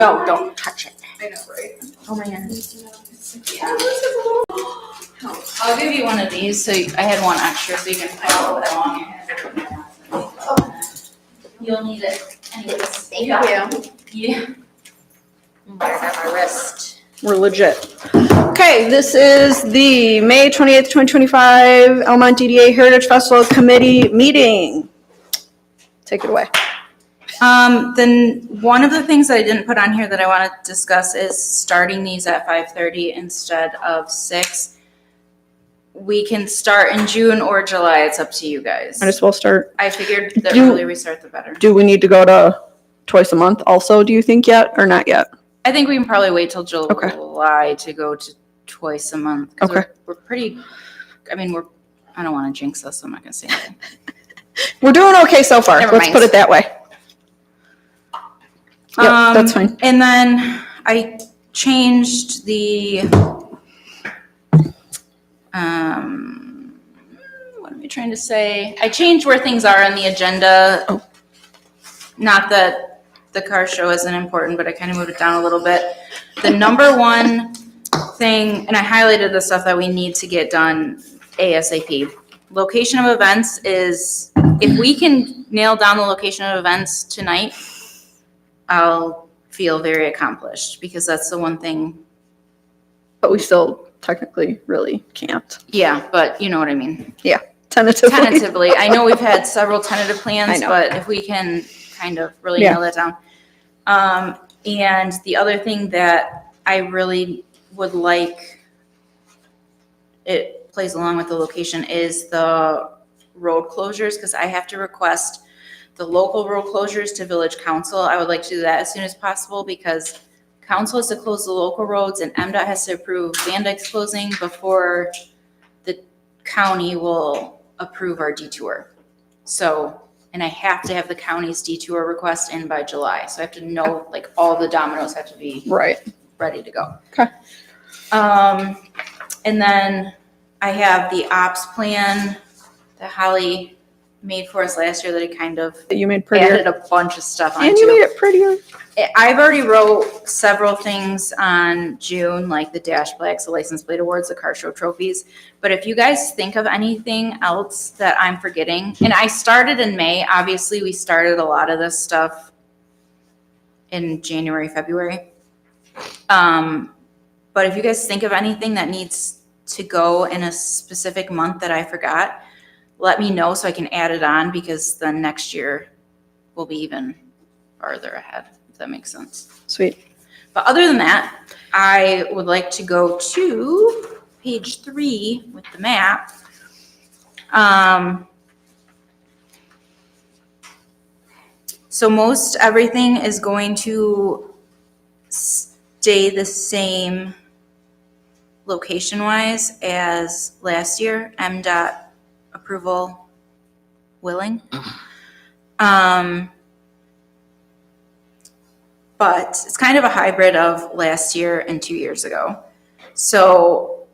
No, don't touch it. I know, right? Oh my god. Yeah. I'll give you one of these, so I had one extra, so you can follow along. You'll need it anyways. Thank you. Yeah. Got my wrist. We're legit. Okay, this is the May 28th, 2025 Elmont DDA Heritage Festival Committee meeting. Take it away. Then one of the things that I didn't put on here that I want to discuss is starting these at 5:30 instead of 6. We can start in June or July. It's up to you guys. Might as well start. I figured the Do- earlier we start, the better. Do we need to go to twice a month also, do you think, yet, or not yet? I think we can probably wait till Okay. July to go to twice a month. 'Cause Okay. We're pretty, I mean, I don't want to jinx us, so I'm not going to say anything. We're doing okay so far. Never Let's mind. put it that way. Yep, that's fine. And then I changed the, what am I trying to say? I changed where things are on the agenda. Oh. Not that the car show isn't important, but I kind of moved it down a little bit. The number one thing, and I highlighted the stuff that we need to get done ASAP. Location of events is, if we can nail down the location of events tonight, I'll feel very accomplished, because that's the one thing. But we still technically really can't. Yeah, but you know what I mean. Tentatively. Tentatively, I know we've had several tentative I plans, know. but if we can kind of really Yeah. nail that down. And the other thing that I really would like, it plays along with the location, is the road closures, because I have to request the local road closures to village council. I would like to do that as soon as possible, because council has to close the local roads and MDOT has to approve Van Dyke's closing before the county will approve our detour. So, and I have to have the county's detour request in by July. So I have to know, like, all the dominoes have to be Right. ready to go. Okay. And then I have the ops plan that Holly made for us last year that I kind of You made added prettier. a bunch of stuff onto. And you made it prettier. I've already wrote several things on June, like the dash plaques, the license plate awards, the car show trophies. But if you guys think of anything else that I'm forgetting, and I started in May, obviously we started a lot of this stuff in January, February. But if you guys think of anything that needs to go in a specific month that I forgot, let me know so I can add it on, because then next year will be even farther ahead, if that makes sense. Sweet. But other than that, I would like to go to page 3 with the map. So most everything is going to stay the same location-wise as last year, MDOT approval willing. But it's kind of a hybrid of last year and 2 years ago. So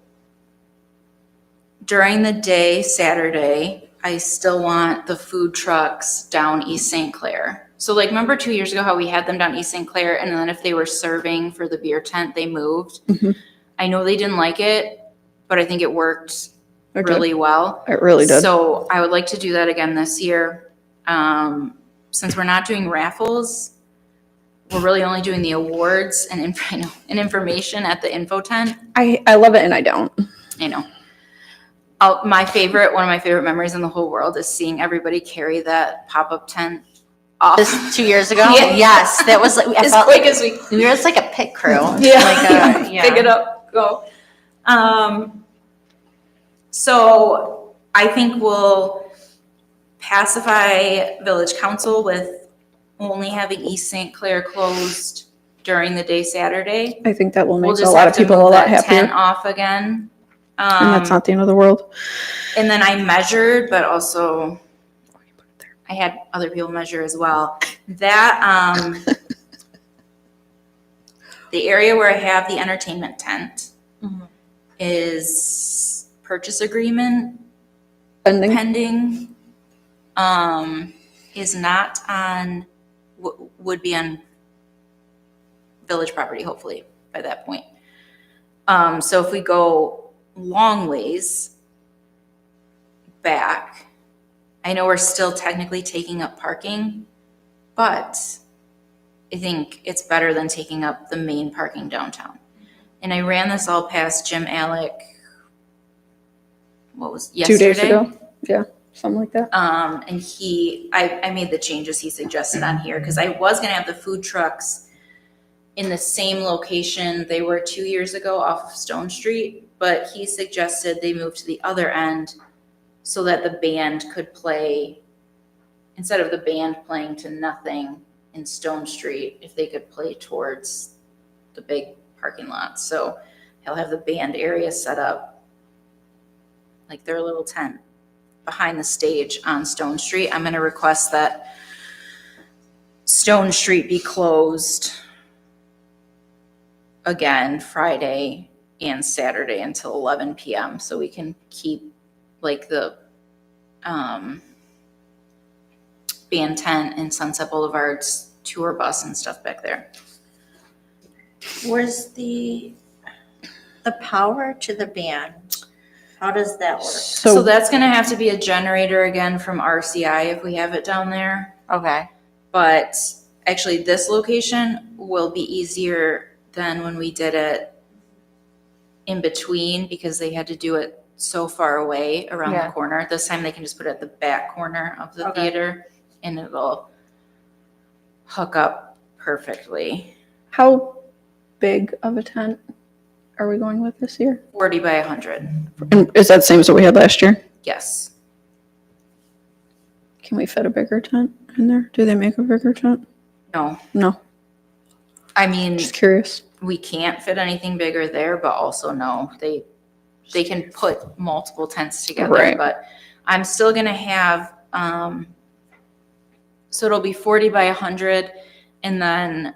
during the day, Saturday, I still want the food trucks down East St. Clair. So like, remember 2 years ago how we had them down East St. Clair, and then if they were serving for the beer tent, they moved? Mhm. I know they didn't like it, but I think it worked Okay. really well. It really did. So I would like to do that again this year. Since we're not doing raffles, we're really only doing the awards and information at the info tent. I love it and I don't. I know. One of my favorite memories in the whole world is seeing everybody carry that pop-up tent off. This 2 years ago? Yeah. Yes, that was like, I As felt quick like as we we were just like a pit crew. Yeah. Like yeah. Pick it up, go. So I think we'll pacify village council with only having East St. Clair closed during the day Saturday. I think that will We'll make just a lot have of to people a move lot that tent happier. off again. And that's not the end of the world. And then I measured, but also I had other people measure as well. That the area where I have the entertainment tent Mhm. is purchase agreement Pending. pending. Is not on, would be on village property, hopefully, by that point. So if we go long ways back, I know we're still technically taking up parking, but I think it's better than taking up the main parking downtown. And I ran this all past Jim Alec, what was, 2 days yesterday? ago. Yeah, something like that. And I made the changes he suggested on here, because I was gonna have the food trucks in the same location they were 2 years ago off of Stone Street, but he suggested they move to the other end so that the band could play, instead of the band playing to nothing in Stone Street, if they could play towards the big parking lot. So he'll have the band area set up like their little tent behind the stage on Stone Street. I'm gonna request that Stone Street be closed again Friday and Saturday until 11 p.m. so we can keep like the band tent and Sunset Boulevard's tour bus and stuff back there. Where's the power to the band? How does that work? So that's gonna have to be a generator again from RCI if we have it down there. Okay. But actually, this location will be easier than when we did it in between, because they had to do it so far away around Yeah. the corner. This time they can just put it at the back corner of the Okay. theater and it'll hook up perfectly. How big of a tent are we going with this year? 40 by 100. And is that the same as what we had last year? Yes. Can we fit a bigger tent in there? Do they make a bigger tent? No. No, I mean, just curious. we can't fit anything bigger there, but also no, they can put multiple tents together. Right. But I'm still gonna have, so it'll be 40 by 100, and then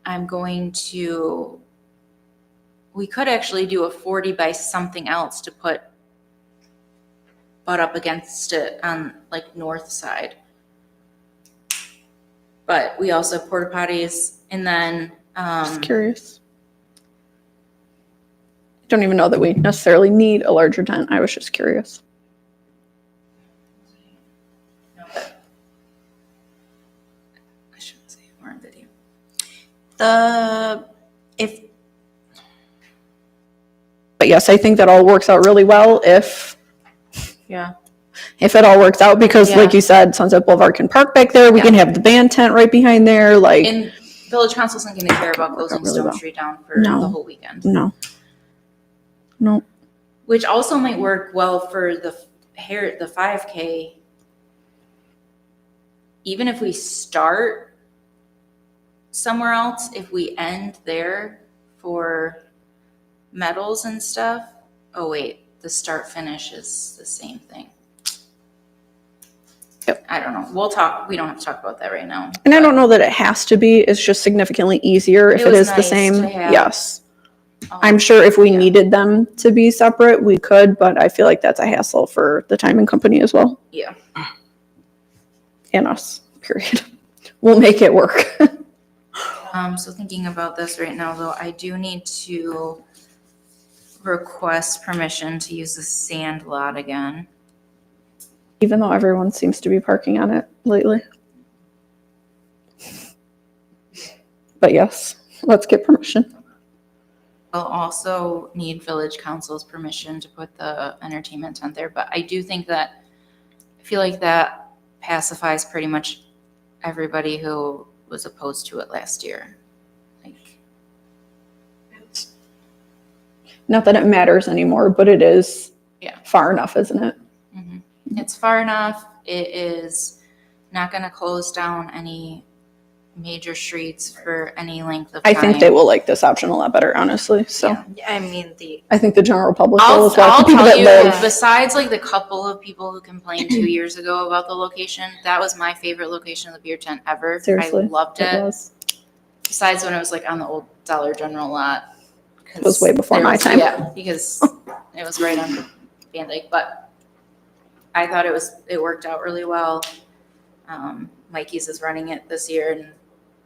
I'm going to, we could actually do a 40 by something else to butt up against it on like north side. But we also have porta potties, and then Just curious. Don't even know that we necessarily need a larger tent. I was just curious. I shouldn't say more in video. But yes, I think that all works out really well if Yeah. it all works out, because Yeah. like you said, Sunset Boulevard can park back there. We Yeah. can have the band tent right behind there. Like, And Village Council isn't going to care about Work out closing really Stone well. Street down for No. the whole weekend. no. Which also might work well for the 5K. Even if we start somewhere else, if we end there for medals and stuff. Oh wait, the start finish is the same thing. Yep. I don't know. We don't have to talk about that right now. And I don't know that it has to be. It's just significantly easier if It it was is the nice same. to have- Yes. I'm sure if we Yeah. needed them to be separate, we could, but I feel like that's a hassle for the timing company as well. Yeah. And us, period. We'll make it work. So thinking about this right now, though, I do need to request permission to use the sand lot again. Even though everyone seems to be parking on it lately. But yes, let's get permission. I'll also need village council's permission to put the entertainment tent there, but I do think that, I feel like that pacifies pretty much everybody who was opposed to it last year. Like, Not that it matters anymore, but it is Yeah. far enough, isn't it? mhm. It's far enough. It is not gonna close down any major streets for any length of I time. think they will like this option a lot better, honestly. So Yeah. I mean, I think the general public will I'll as well. The people tell that you, live. besides like the couple of people who complained 2 years ago about the location, that was my favorite location of the beer tent ever. Seriously, I loved It it. was. Besides when it was like on the old Dollar General lot. 'cause It was way before there my was- time. Yeah, because it was right on Van Dyke, but I thought it worked out really well. Mikey's is running it this year and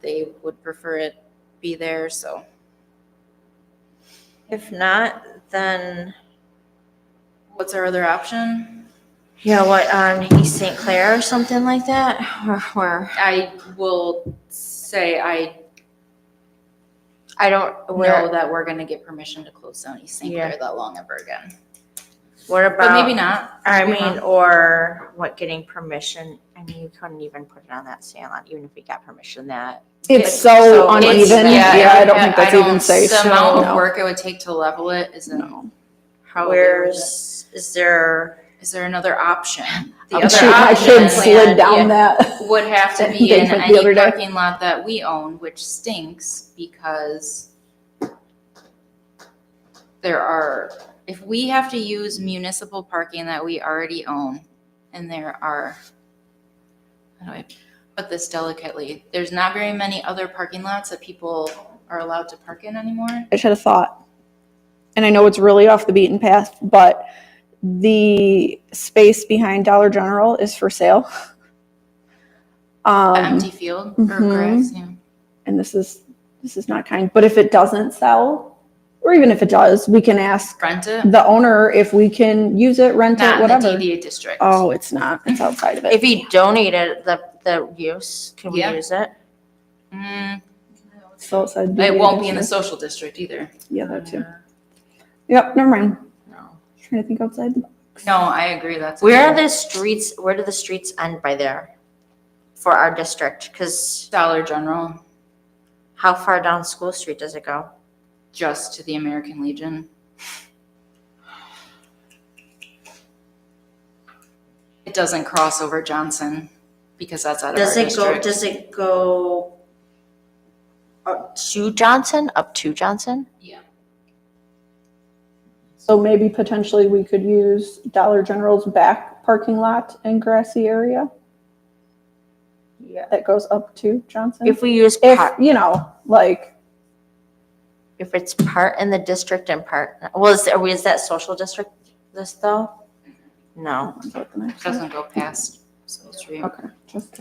they would prefer it be there, so. If not, then, What's our other option? yeah, what, East St. Clair or something like that? Or I will say I I don't, know where, that we're gonna get permission to close down East St. Clair that long ever again. what about? But maybe not. I Maybe mean, not. or what, getting permission, I mean, you couldn't even put it on that sand lot, even if we got permission that. It's It's so so- uneven. it's- Yeah, I don't and think that's even safe. The amount No. of work it would take to level it isn't No. probably worth it. Where's, is there, Is there another option? The I'm other Shoot, my option kids plan, slid down yeah. that. would have to that be in pavement the other any day. parking lot that we own, which stinks because there are, if we have to use municipal parking that we already own, and there are, how do I put this delicately? There's not very many other parking lots that people are allowed to park in anymore. I just had a thought. And I know it's really off the beaten path, but the space behind Dollar General is for sale. The empty field or mhm. grass, yeah. And this is not kind, but if it doesn't sell, or even if it does, we can ask Rent it, the owner if we can use it, rent it, not in the whatever. DDA district. Oh, it's not. It's outside of it. if he donated the use, can we Yeah. use it? Mm, So outside it the won't be in the district. social district either. Yeah, that too. Yep, never mind. No. Trying to think outside the box. No, I agree, that's. Where are the streets, where do the streets end by there? For our district, cause Dollar General, how far down School Street does it go? just to the American Legion. It doesn't cross over Johnson because that's out of our Does it go, district. does it go up to Johnson, Yeah. So maybe potentially we could use Dollar General's back parking lot and grassy area Yeah. that goes up to Johnson. If we use If, part, you know, like, if it's part in the district and part, well, is that social district this though? No, Doesn't go past School Street. Okay, just,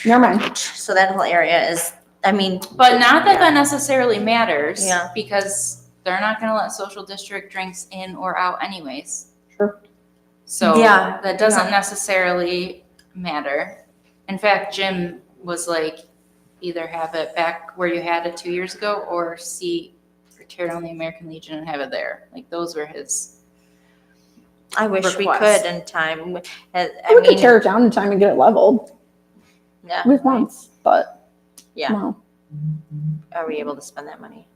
never mind. so that whole area is, I mean, But not that Yeah. that necessarily matters. Yeah. Because they're not gonna let social district drinks in or out anyways. Sure. So Yeah, that doesn't necessarily matter. In fact, Jim was like, either have it back where you had it 2 years ago or tear down the American Legion and have it there. Like those were his. I wish we Request. could in time. I We could mean, tear it down in time and get it leveled yeah, with once, but yeah. no. Are we able to spend that money?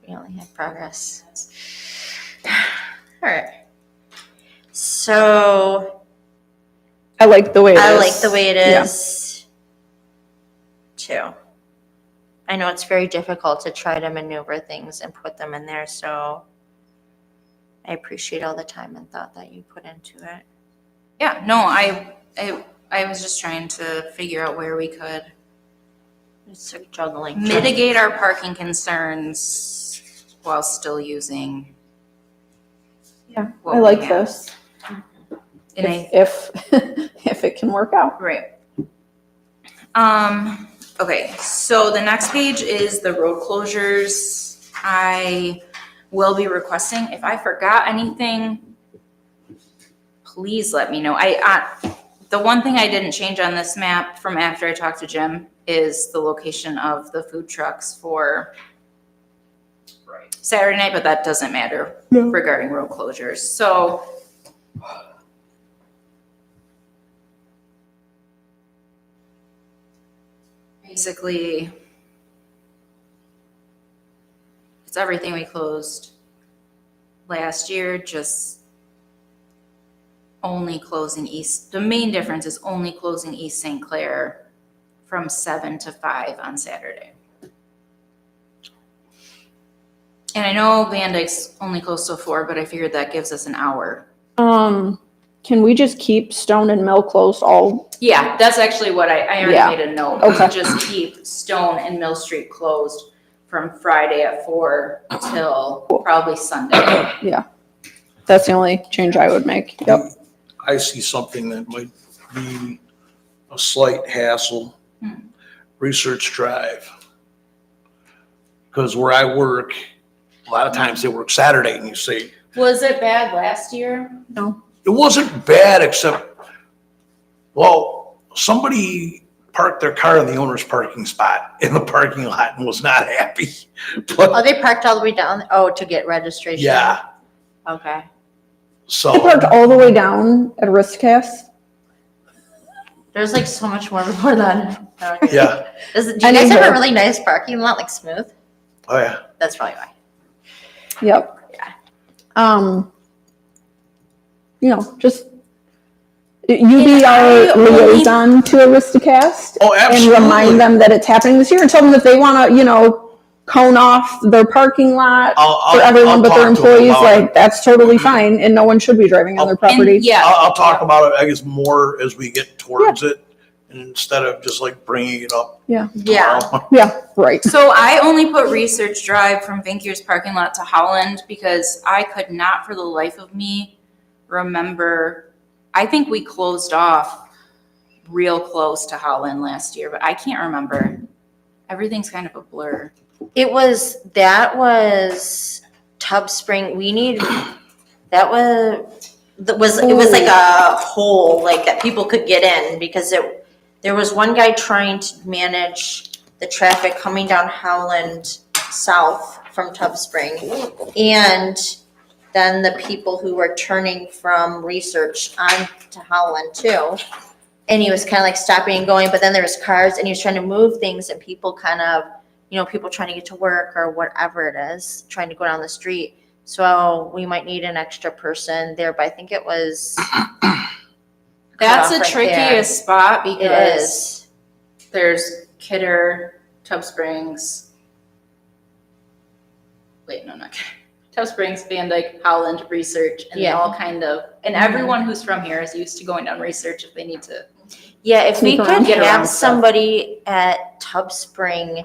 We only had progress. All right. So I like the way it is. I like the way it Yeah. is too. I know it's very difficult to try to maneuver things and put them in there, so I appreciate all the time and thought that you put into it. Yeah, no, I was just trying to figure out where we could It's like juggling. mitigate our parking concerns while still using. Yeah, what I we like have. this. And I, If if it can work out. right. Okay, so the next page is the road closures. I will be requesting, if I forgot anything, please let me know. The one thing I didn't change on this map from after I talked to Jim is the location of the food trucks for Saturday night, but that doesn't matter No. regarding road closures. So basically, it's everything we closed last year, just only closing East. The main difference is only closing East St. Clair from 7 to 5 on Saturday. And I know Van Dyke's only closed till 4, but I figured that gives us an hour. Can we just keep Stone and Mill closed all? Yeah, that's actually what I already Yeah. made a note. Okay. Just keep Stone and Mill Street closed from Friday at 4 till probably Sunday. That's the only change I would make. Yep. I see something that might be a slight hassle Research Drive. Because where I work, a lot of times they work Saturday and you say, Was it bad last year? it wasn't bad except, well, somebody parked their car in the owner's parking spot in the parking lot and was not happy. Oh, But they parked all the way down, to get registration? yeah, Okay. They so, parked all the way down at Aristocast. There's like so much more before that. Okay. yeah, Do you guys have Anywho. a really nice parking lot, like smooth? oh yeah. That's probably why. Yep. Yeah. Just you be I our only- liaison to Aristocast Oh, and absolutely. remind them that it's happening this year and tell them if they want to, cone off their parking lot for everyone but their talk to them employees, about like that's totally fine and no one should be driving on their property. And yeah, I'll talk about it, I guess, more as we get towards it, instead of just like bringing it up. Yeah. tomorrow. Yeah, right. so I only put Research Drive from Vinkier's parking lot to Holland because I could not for the life of me remember. I think we closed off real close to Holland last year, but I can't remember. Everything's kind of a blur. That was Tub Spring. It was like a hole like that people could get in because there was one guy trying to manage the traffic coming down Howland south from Tub Spring, and then the people who were turning from Research on to Howland too. And he was kind of like stopping and going, but then there was cars and he was trying to move things and people kind of, people trying to get to work or whatever it is, trying to go down the street. So we might need an extra person there, but I think it was. That's cut the off right trickiest spot there. It because is. there's Kidder, Tub Springs. Wait, no, not Kidder. Tub Springs, Van Dyke, Holland, Research, and they Yeah. all kind of, and everyone who's from here is used to going down Research if they need to. Yeah, if we Sneak around. could Get around have stuff. somebody at Tub Spring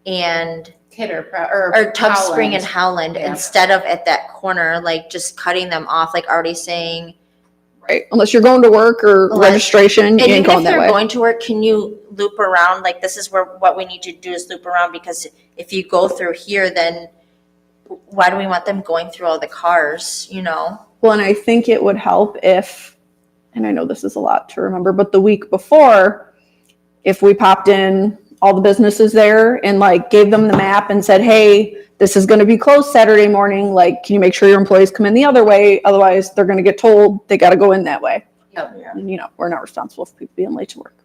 and, Kidder, or Tub Spring and Howland Yeah. instead of at that corner, like just cutting them off, like already saying, Right. Unless you're going to work or Unless- registration, and you ain't even going if that they're way. going to work, can you loop around? Like, this is what we need to do is loop around, because if you go through here, then why do we want them going through all the cars, Well, and I think it would help if, and I know this is a lot to remember, but the week before, if we popped in all the businesses there and like gave them the map and said, hey, this is going to be closed Saturday morning. Like, can you make sure your employees come in the other way? Otherwise, they're going to get told they got to go in that way. Yep. And, we're not responsible for people being late to work.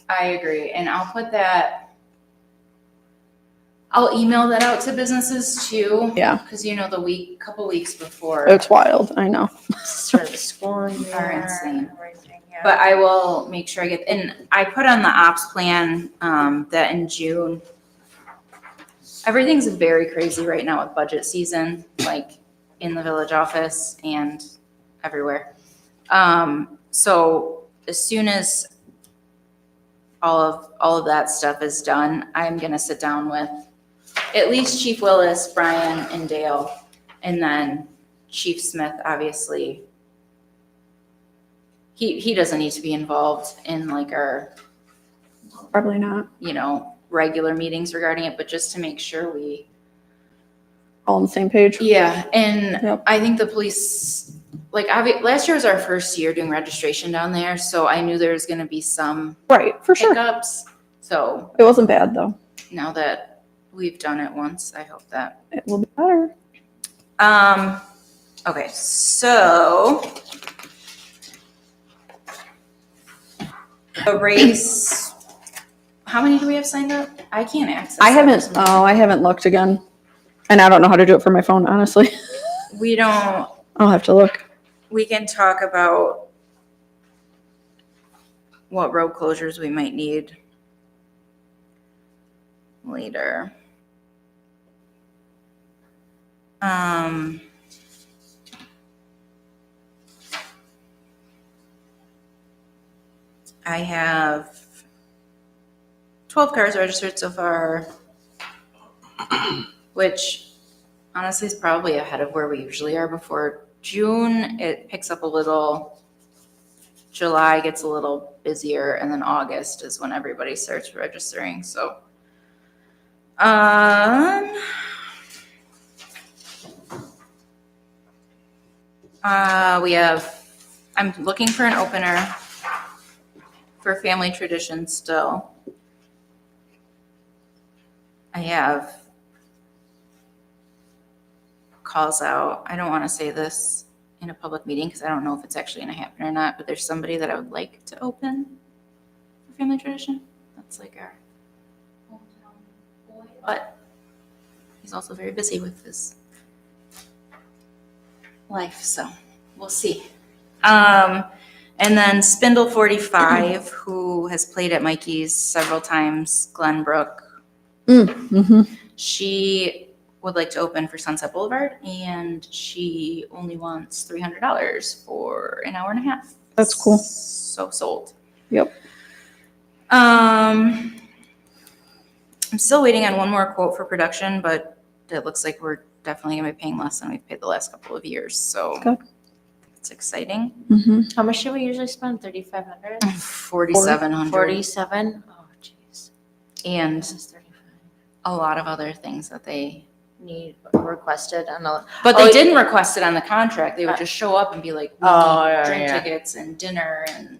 I agree, and I'll put that, I'll email that out to businesses too. Yeah. Because couple weeks before. It's wild. I know. sort of the school year Are insane. and everything, yeah. But I will make sure and I put on the ops plan, that in June. Everything's very crazy right now with budget season, like in the village office and everywhere. So as soon as all of that stuff is done, I'm gonna sit down with at least Chief Willis, Brian, and Dale, and then Chief Smith, obviously. He doesn't need to be involved in like our, Probably not. regular meetings regarding it, but just to make sure we. All on the same page. Yeah, and Yep. I think the police, last year was our first year doing registration down there, so I knew there was gonna be some Right. For sure. hiccups. So It wasn't bad though. now that we've done it once, I hope that. It will be better. Okay, so. The race, how many do we have signed up? I can't access. I that haven't, this morning. I haven't looked again. And I don't know how to do it from my phone, honestly. We don't, I'll have to look. we can talk about what road closures we might need later. I have 12 cars registered so far, which honestly is probably ahead of where we usually are before June. It picks up a little July gets a little busier, and then August is when everybody starts registering, so. I'm looking for an opener for Family Tradition still. I have calls out. I don't want to say this in a public meeting because I don't know if it's actually going to happen or not, but there's somebody that I would like to open for Family Tradition. That's like our hometown boy, but he's also very busy with his life, so we'll see. And then Spindle 45, who has played at Mikey's several times, Glenbrook, Mm-hmm. she would like to open for Sunset Boulevard, and she only wants $300 for an hour and a half. That's cool. So sold. Yep. I'm still waiting on one more quote for production, but it looks like we're definitely gonna be paying less than we've paid the last couple of years, so Good. it's exciting. Mm-hmm. How much do we usually spend? 3,500? 4,700. 47? Oh, jeez. And This is 35. a lot of other things that they, Need requested on the. but Oh, they didn't request it on the contract. They would just show up and be like, we Oh, need yeah, drink yeah. tickets and dinner and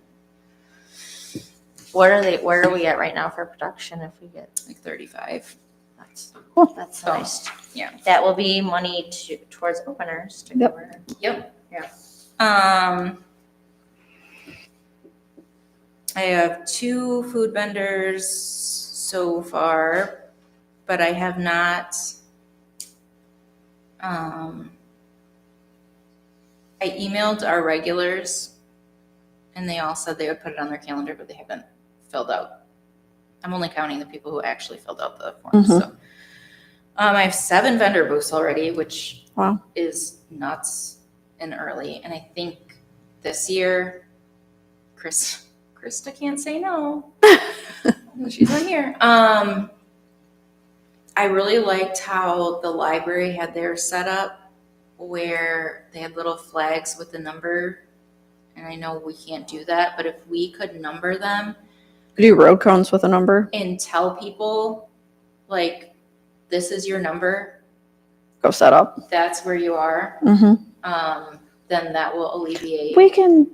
Where are we at right now for production if we get, like 35. that's So, nice. yeah. That will be money towards openers to Yep. cover. Yep. Yeah. I have 2 food vendors so far, but I have not. I emailed our regulars, and they all said they would put it on their calendar, but they haven't filled out. I'm only counting the people who actually filled out the forms. Mhm. So, I have 7 vendor booths already, which Wow. is nuts and early. And I think this year, Krista can't say no. She's not here. I really liked how the library had theirs set up, where they had little flags with the number. And I know we can't do that, but if we could number them Do road cones with a number. and tell people, like, this is your number, Go set up. that's where you are, Mm-hmm. then that will alleviate. We can.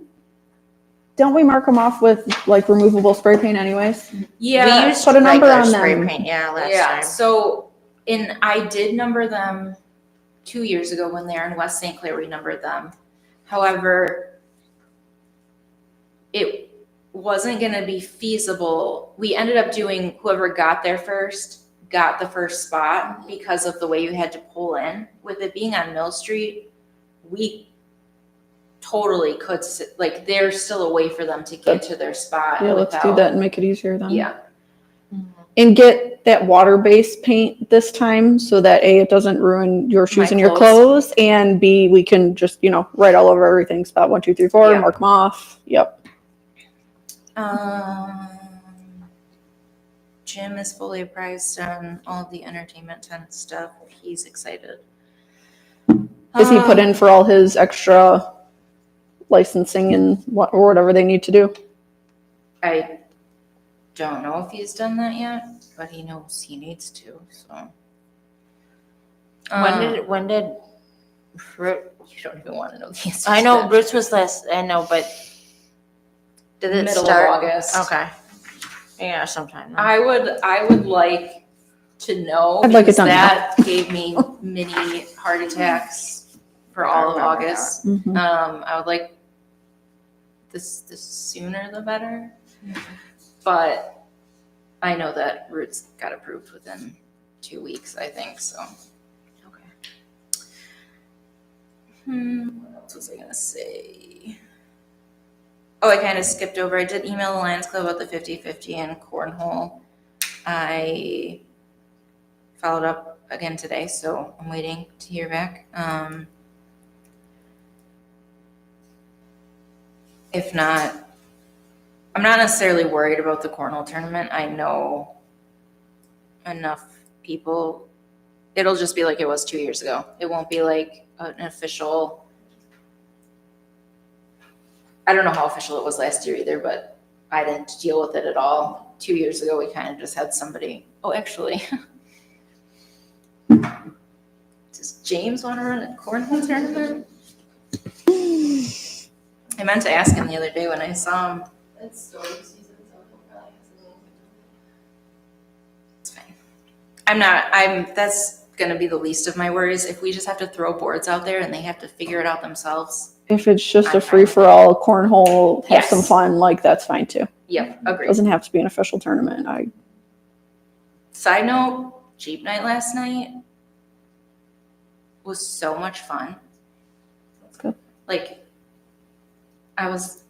Don't we mark them off with like removable spray paint anyways? Yeah. We used Put a number regular on spray them. paint, yeah, last Yeah, time. so, and I did number them 2 years ago when they're in West St. Clair, we numbered them. However, it wasn't gonna be feasible. We ended up doing whoever got there first, got the first spot because of the way you had to pull in. With it being on Mill Street, we totally could, like, there's still a way for them to get to their spot. Yeah, let's do without- that and make it easier then. Yeah. Mhm. And get that water-based paint this time so that A, it doesn't ruin your shoes My and your clothes. clothes, and B, we can just, write all over everything, spot 1, 2, 3, 4, Yeah. mark them off. Yep. Jim is fully apprised on all of the entertainment tent stuff. He's excited. Is he put in for all his extra licensing and or whatever they need to do? I don't know if he's done that yet, but he knows he needs to, so. When did Fruit, You don't even want to know the answer. I to know that. Roots was last, I know, but did it Middle start? of August. Okay. Yeah, sometime. then. I would like to know, I'd like it because done now. that gave me mini heart attacks for all of remember that. August. Mhm. I would like the sooner the better, but I know that Roots got approved within 2 weeks, I think, so. Okay. What else was I gonna say? Oh, I kind of skipped over. I did email the Lions Club about the 50-50 and cornhole. I followed up again today, so I'm waiting to hear back. If not, I'm not necessarily worried about the cornhole tournament. I know enough people. It'll just be like it was 2 years ago. It won't be like an official I don't know how official it was last year either, but I didn't deal with it at all. 2 years ago, we kind of just had somebody, oh, actually. Does James want to run a cornhole tournament? I meant to ask him the other day when I saw him. It's storm season, so he'll probably have to move. It's fine. That's gonna be the least of my worries. If we just have to throw boards out there and they have to figure it out themselves. If it's just I'm a fine free with for all cornhole, have Yes. some fun, like that's fine too. Yep, agreed. Doesn't have to be an official tournament. Side note, Jeep night last night was so much fun. That's good. Like, I was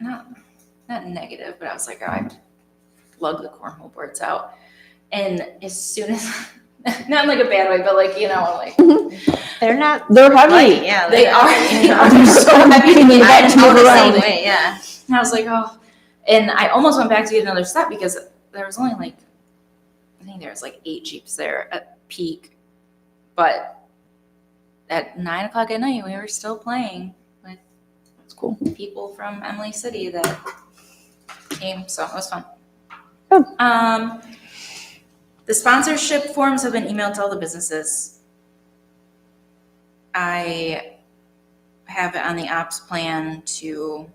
not negative, but I was like, oh, I'd lug the cornhole boards out. And as soon as, not in like a bad way, but like, you know, like, They're not They're heavy. light, yeah. they they're are, heavy. they're so heavy to me. Back to move the around. same way, yeah. And I was like, oh, and I almost went back to get another set because there was only like, I think there was like 8 Jeeps there at peak. But at 9 o'clock at night, we were still playing with That's cool. people from Emily City that came, so it was fun. Good. The sponsorship forms have been emailed to all the businesses. I have it on the ops plan to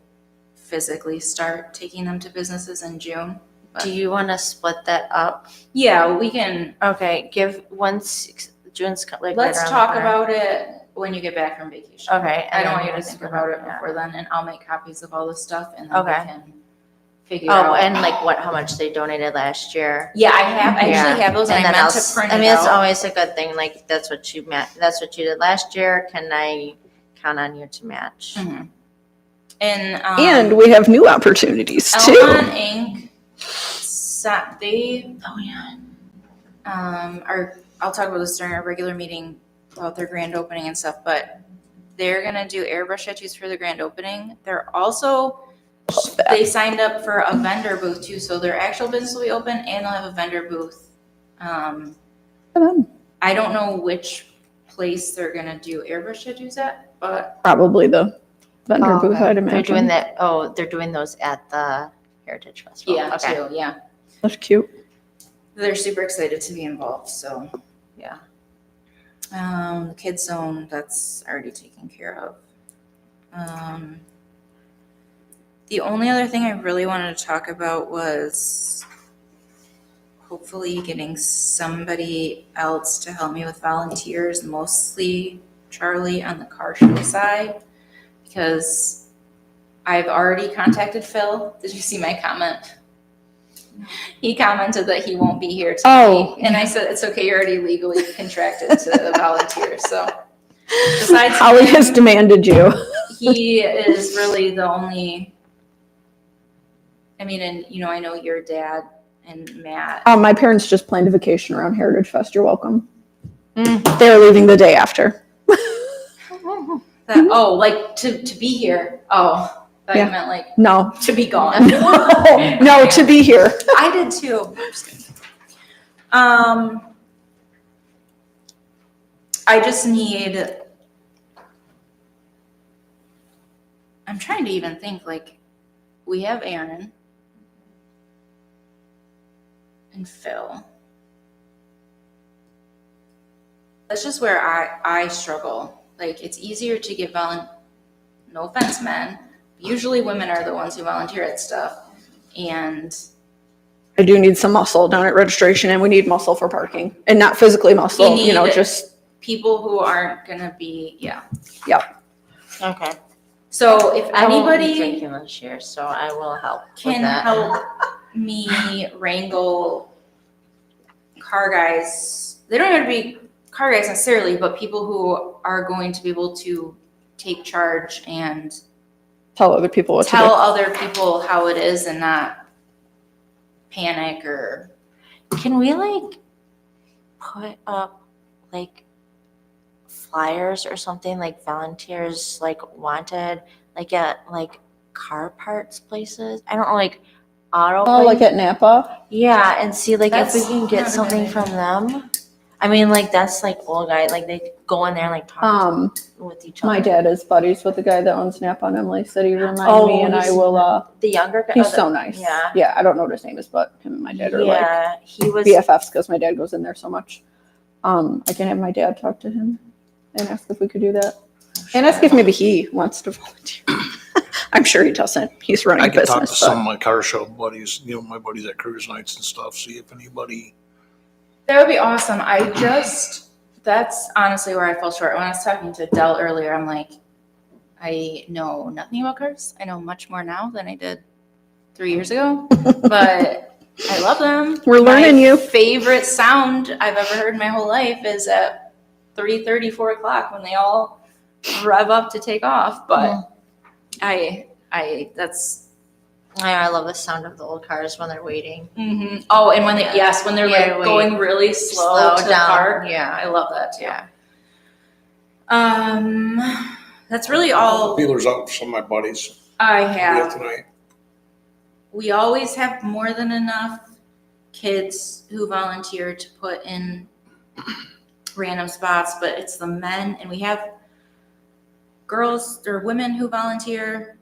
physically start taking them to businesses in June. Do you want to split that up? Yeah, we can, Okay, June's like. let's right around the talk corner. about it when you get back from vacation. Okay. I and don't then want you to we'll think split about it yeah. before then, and I'll make copies of all the stuff and then we Okay. can figure out. Oh, and like how much they donated last year. Yeah, I actually Yeah. have those and I then meant I'll to print I it mean, it's out. always a good thing, like that's what you did last year. Can I count on you to match? Mhm. And, And we have new opportunities too. Elmon Inc. They Oh, yeah. I'll talk about this during our regular meeting about their grand opening and stuff, but they're gonna do airbrush tattoos for the grand opening. They're also, they signed up for a vendor booth too, so their actual business will be open and they'll have a vendor booth. I don't know which place they're gonna do airbrush tattoos at, but Probably the vendor Oh, booth, okay. I'd They're imagine. doing that. Oh, they're doing those at the Heritage Festival. yeah, Okay. too, yeah. That's cute. They're super excited to be involved, so, yeah. The kids zone, that's already taken care of. The only other thing I really wanted to talk about was hopefully getting somebody else to help me with volunteers, mostly Charlie on the car show side, because I've already contacted Phil. Did you see my comment? He commented that he won't be here tonight. Oh. And I said, it's okay, you're already legally contracted to volunteer, so. Besides Holly has him, demanded you. he is really the only, I mean, and you know, I know your dad and Matt. My parents just planned a vacation around Heritage Fest. You're welcome. Mm. They're leaving the day after. That, oh, like to be here. Oh, I thought Yeah. you meant like No. to be gone. No, to be here. I did too. Just kidding. I just need. I'm trying to even think. Like, we have Aaron and Phil. That's just where I struggle. Like, it's easier to get no offense, men. Usually women are the ones who volunteer at stuff. And I do need some muscle down at registration, and we need muscle for parking. And not physically muscle, You need- just, people who aren't gonna be, yeah. Okay. So if I won't be anybody drinking this year, so I will help with can that. help me wrangle car guys, they don't have to be car guys necessarily, but people who are going to be able to take charge and tell other people what tell to other people how it is and not panic or. Can we like put up like flyers or something, like volunteers like wanted, like at like car parts places? I don't know, like auto. do. Oh, like place? at Napa? Yeah, and see like if we That's can not get a something bad from them. I mean, like, that's like old guy, like they go in there and like talk with each other. My dad is buddies with the guy that owns Napa on Emily. Said he remind Oh, me, and I he's- will. The younger guy. He's oh, so the- nice. Yeah. Yeah, I don't know what his name is, but him and my dad are like Yeah, he was. BFFs because my dad goes in there so much. I can have my dad talk to him and ask if we could do that, and ask if maybe he wants to volunteer. I'm sure he doesn't. He's running I a could talk to business. some But of my car show buddies, my buddies at cruise nights and stuff, see if anybody. That would be awesome. That's honestly where I fell short. When I was talking to Dell earlier, I'm like, I know nothing about cars. I know much more now than I did 3 years ago, but I love them. We're learning My you. favorite sound I've ever heard in my whole life is at 3:30, 4 o'clock when they all rev up to take off. But I love the sound of the old cars when they're waiting. mhm. Oh, and when they're Yeah, like going really slow to park. Yeah. I love that too. Yeah. That's really all Feelers out for some of my buddies. I Yeah, have. tonight. We always have more than enough kids who volunteer to put in random spots, but it's the men, and we have girls or women who volunteer.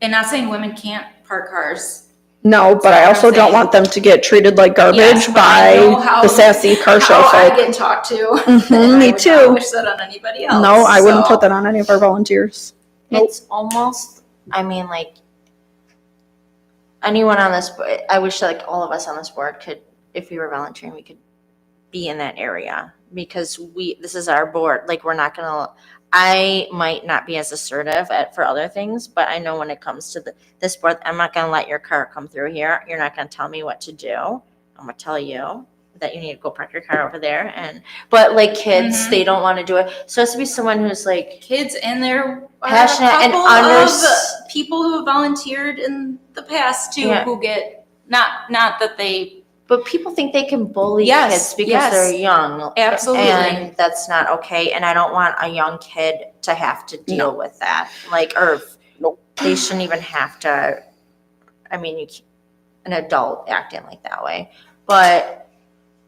And not saying women can't park cars. no, but I also don't want them to get treated like garbage Yes, but I know by how- the sassy car show How I folk. get talked to. Mhm, and I me would not too. wish that on anybody else. No, I wouldn't So- put that on any of our volunteers. Nope. It's almost, I mean, like, anyone on this, I wish like all of us on this board could, if we were volunteering, we could be in that area because this is our board. Like, we're not gonna, I might not be as assertive for other things, but I know when it comes to this board, I'm not gonna let your car come through here. You're not gonna tell me what to do. I'm gonna tell you that you need to go park your car over there. But like kids, Mhm. they don't want to do it. So it has to be someone who's like, Kids and there are Passionate a and couple of people who have volunteered in the past too, Yeah. who get not that they but people think they can bully Yes, kids because yes. they're young. Absolutely. And that's not okay. And I don't want a young kid to have to deal with that. Like, or they shouldn't even have to. I mean, an adult acting like that way. But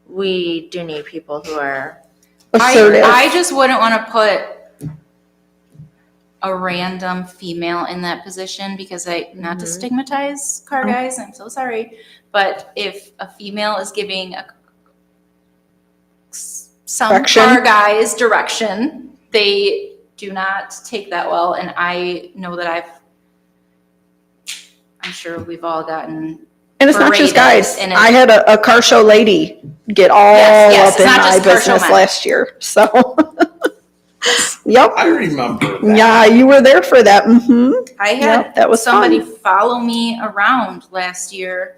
we do need people who are. Assertive. I just wouldn't want to put a random female in that position because not to Mhm. stigmatize car guys, I'm so sorry, but if a female is giving some Direction. car guys direction, they do not take that well, and I know that I'm sure we've all gotten And it's not just berated, guys. and I had a car show lady get all Yes, up it's in not my just car show business men. last year. So, yep. I remember that. Yeah, you were there for that. Mm-hmm. I had Yep, that was somebody fun. follow me around last year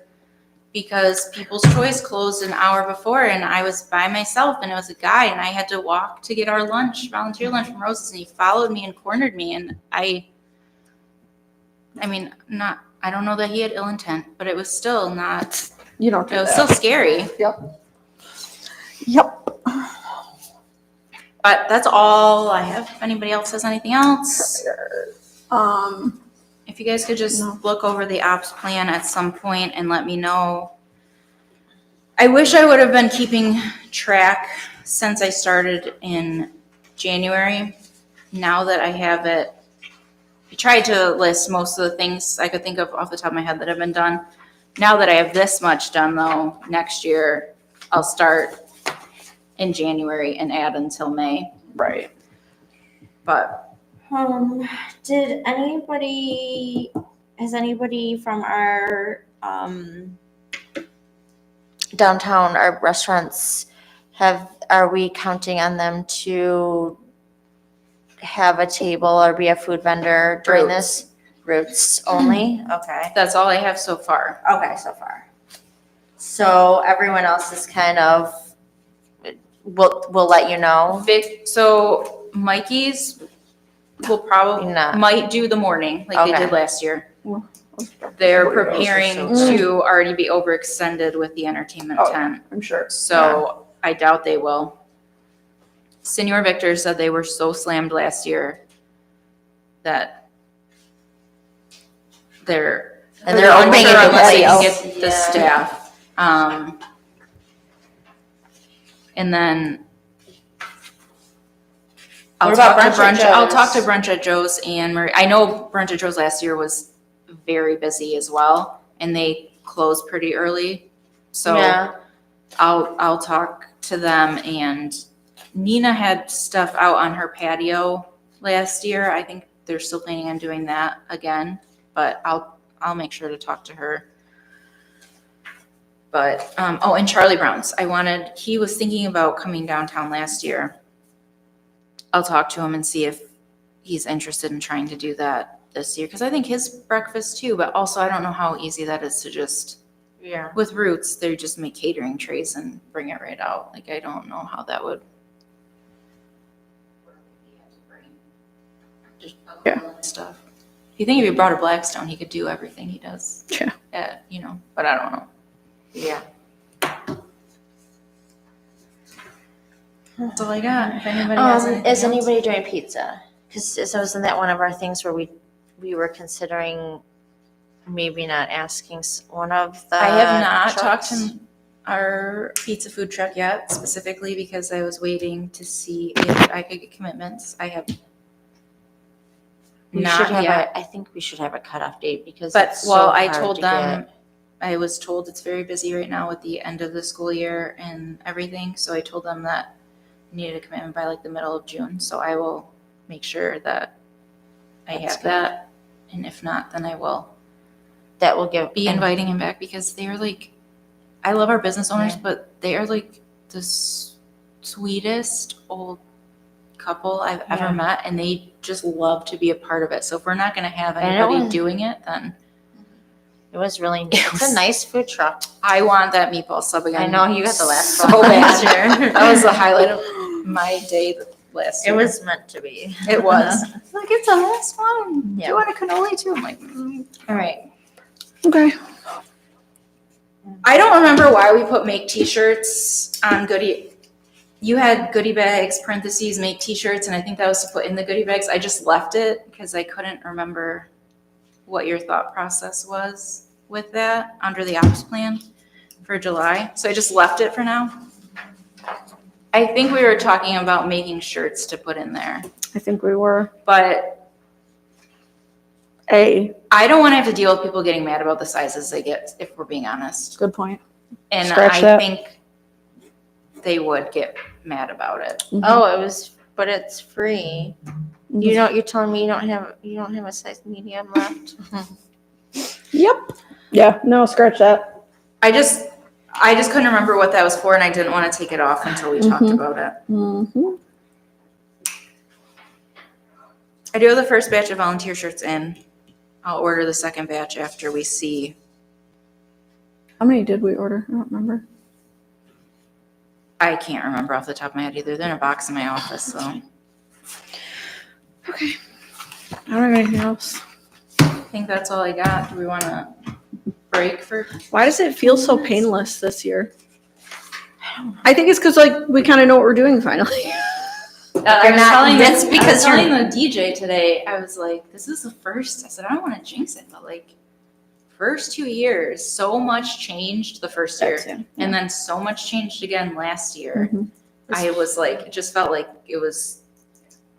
because People's Choice closed an hour before and I was by myself and it was a guy and I had to walk to get our lunch, volunteer lunch from Rose's, and he followed me and cornered me and I don't know that he had ill intent, but it was still not, You don't it do was that. still scary. Yep. But that's all I have. If anybody else has anything else, if you guys could just No. look over the ops plan at some point and let me know. I wish I would have been keeping track since I started in January. Now that I have it, I tried to list most of the things I could think of off the top of my head that have been done. Now that I have this much done though, next year I'll start in January and add until May. Right. But Has anybody from our downtown, our restaurants, are we counting on them to have a table or be a food vendor during this? Roots only? Okay. that's all I have so far. Okay, so far. So everyone else is kind of, we'll let you know. So Mikey's will probably, Not. might do the morning like they Okay. did last year. They're Everybody else is preparing so to already be overextended with the entertainment Oh, tent. I'm sure. So I doubt they will. Senor Victor said they were so slammed last year that they're opening unsure it to unless they can everybody get the else. staff. And then I'll What about talk to Brunch at I'll talk to Joe's? Brunch at Joe's and Marie. I know Brunch at Joe's last year was very busy as well, and they closed pretty early. So Yeah. I'll talk to them. And Nina had stuff out on her patio last year. I think they're still planning on doing that again, but I'll make sure to talk to her. But oh, and Charlie Brown's. He was thinking about coming downtown last year. I'll talk to him and see if he's interested in trying to do that this year, because I think his breakfast too, but also I don't know how easy that is to just, Yeah. with Roots, they just make catering trays and bring it right out. Like, I don't know how that would. Just Yeah. stuff. You think if he brought a Blackstone, he could do everything he does. Yeah. But I don't know. Yeah. That's all I got. If anybody has anything Is else. anybody doing pizza? Because wasn't that one of our things where we were considering maybe not asking one of the I have not talked trucks? to our pizza food truck yet, specifically because I was waiting to see if I could get commitments. I have We should not have yet. I think we should have a cutoff date because But, it's so well, I hard told to them, get. I was told it's very busy right now with the end of the school year and everything. So I told them that I needed a commitment by like the middle of June. So I will make sure that I That's have that. And if not, then I will That will give be inviting him back, because they are like, I love our business owners, Yeah. but they are like the sweetest old couple I've Yeah. ever met, and they just love to be a part of it. So if we're not going to have And it anybody was- doing it, then It was really neat. It's a nice food truck. I want that meatball sub again. I know you got the last so one bad. last year. That was the highlight of my day last It year. was meant to be. It was. Like, it's the last one. Do Yeah. you want a cannoli too? I'm like, all right. Okay. I don't remember why we put make t-shirts on goodie. You had goodie bags, parentheses, make t-shirts, and I think that was to put in the goodie bags. I just left it because I couldn't remember what your thought process was with that under the ops plan for July. So I just left it for now. I think we were talking about making shirts to put in there, I think we were but I don't want to have to deal with people getting mad about the sizes they get, if we're being honest. good point. And Scratch I that. think they would get mad about it. Oh, but it's free. Mm-hmm. You're telling me you don't have a size medium left? Yep. Yeah. No, scratch that. I just couldn't remember what that was for, and I didn't want to take it off until we talked Mhm. about it. Mm-hmm. I do have the first batch of volunteer shirts in. I'll order the second batch after we see. How many did we order? I don't remember. I can't remember off the top of my head either. They're in a box in my office, so. Okay. I don't have anything else. I think that's all I got. Do we want to break for? Why does it feel so painless this year? I think it's because like we kind of know what we're doing finally. I was not- telling that's the, because I was you're- telling the DJ today, I was like, this is the first, I said, I don't want to jinx it, but like, first 2 years, so much changed the first year. And then so much changed again last year. Mhm. I was like, it just felt like it was,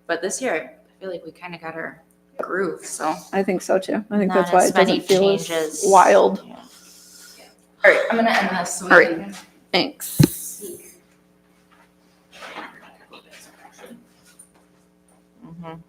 but this year, I feel like we kind of got our groove, so. All I think so too. I think Not that's why as it many doesn't feel changes. as wild. Yeah. right, I'm gonna end this. So we All right. can Thanks. speak. Mhm.